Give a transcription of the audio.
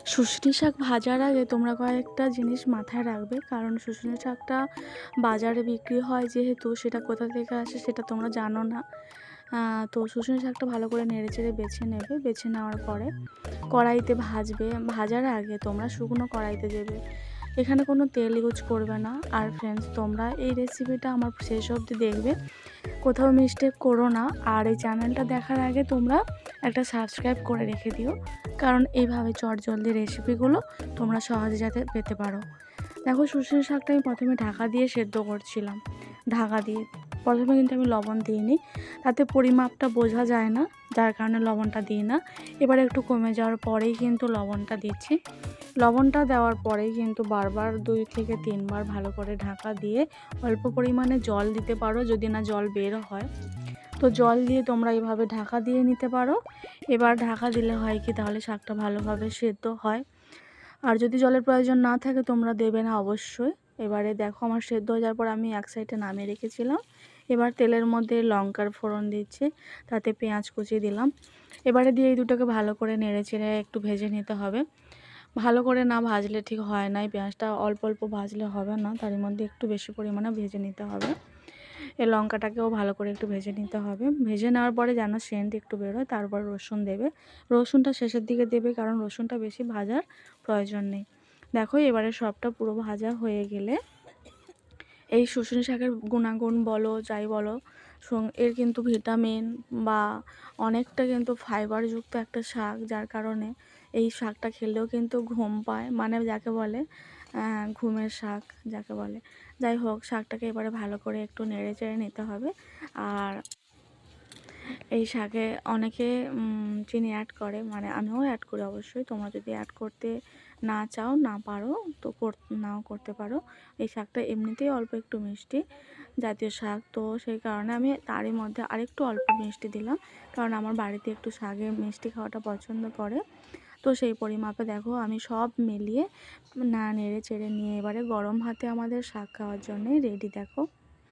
শুশনি শাক ভাজার আগে তোমরা কয়েকটা জিনিস মাথায় রাখবে, কারণ শুশনি শাকটা বাজারে বিক্রি হয় যেহেতু সেটা কোথা থেকে আসে সেটা তোমরা জানো না। তো শুশনি শাকটা ভালো করে নেড়েচেড়ে বেছে নেবে, বেছে নেওয়ার পরে কড়াইতে ভাজবে। ভাজার আগে তোমরা শুকনো কড়াইতে দেবে, এখানে কোনো তেল ইউজ করবে না। আর ফ্রেন্ডস, তোমরা এই রেসিপিটা আমার শেষ অবধি দেখবে, কোথাও মিস্টেক করো না। আর এই চ্যানেলটা দেখার আগে তোমরা একটা সাবস্ক্রাইব করে রেখে দিও, কারণ এইভাবে চটজলদি রেসিপিগুলো তোমরা সহজে যাতে পেতে পারো। দেখো, শুশনি শাকটা আমি প্রথমে ঢাকা দিয়ে সেদ্ধ করছিলাম। ঢাকা দিয়ে প্রথমে কিন্তু আমি লবণ দিইনি, তাতে পরিমাপটা বোঝা যায় না, যার কারণে লবণটা দিই না। এবার একটু কমে যাওয়ার পরেই কিন্তু লবণটা দিচ্ছি। লবণটা দেওয়ার পরেই কিন্তু বারবার 2 থেকে 3 বার ভালো করে ঢাকা দিয়ে অল্প পরিমাণে জল দিতে পারো, যদি না জল বের হয় তো জল দিয়ে তোমরা এইভাবে ঢাকা দিয়ে নিতে পারো। এবার ঢাকা দিলে হয় কি, তাহলে শাকটা ভালোভাবে সেদ্ধ হয়। আর যদি জলের প্রয়োজন না থাকে তোমরা দেবে না অবশ্যই। এবারে দেখো, আমার সেদ্ধ হয়ে যাওয়ার পর আমি এক সাইডে নামিয়ে রেখেছিলাম। এবার তেলের মধ্যে লঙ্কার ফোড়ন দিচ্ছি, তাতে পেঁয়াজ কুচি দিলাম। এবারে দিয়ে এই দুটোকে ভালো করে নেড়েচেড়ে একটু ভেজে নিতে হবে। ভালো করে না ভাজলে ঠিক হয় না, এই পেঁয়াজটা অল্প অল্প ভাজলে হবে না, তার মধ্যে একটু বেশি পরিমাণে ভেজে নিতে হবে। এই লঙ্কাটাকেও ভালো করে একটু ভেজে নিতে হবে। ভেজে নেওয়ার পরে যেন সেন্ট একটু বেরোয়, তারপর রসুন দেবে। রসুনটা শেষের দিকে দেবে, কারণ রসুনটা বেশি ভাজার প্রয়োজন নেই। দেখো, এবারে সবটা পুরো ভাজা হয়ে গেলে এই শুশনি শাকের গুণাগুণ বলো যাই বলো, এর কিন্তু ভিটামিন বা অনেকটা কিন্তু ফাইবারযুক্ত একটা শাক, যার কারণে এই শাকটা খেলেও কিন্তু ঘুম পায়, মানে যাকে বলে ঘুমের শাক যাকে বলে। যাই হোক, শাকটাকে এবারে ভালো করে একটু নেড়ে চেড়ে নিতে হবে। আর এই শাকে অনেকে চিনি অ্যাড করে, মানে আমিও অ্যাড করি অবশ্যই। তোমরা যদি অ্যাড করতে না চাও, না পারো, তো নাও করতে পারো। এই শাকটা এমনিতেই অল্প একটু মিষ্টি জাতীয় শাক, তো সেই কারণে আমি তারই মধ্যে আরেকটু অল্প মিষ্টি দিলাম, কারণ আমার বাড়িতে একটু শাকে মিষ্টি খাওয়াটা পছন্দ করে। তো সেই পরিমাপে দেখো আমি সব মিলিয়ে নেড়ে চেড়ে নিয়ে এবারে গরম ভাতে আমাদের শাক খাওয়ার জন্যই রেডি। দেখো।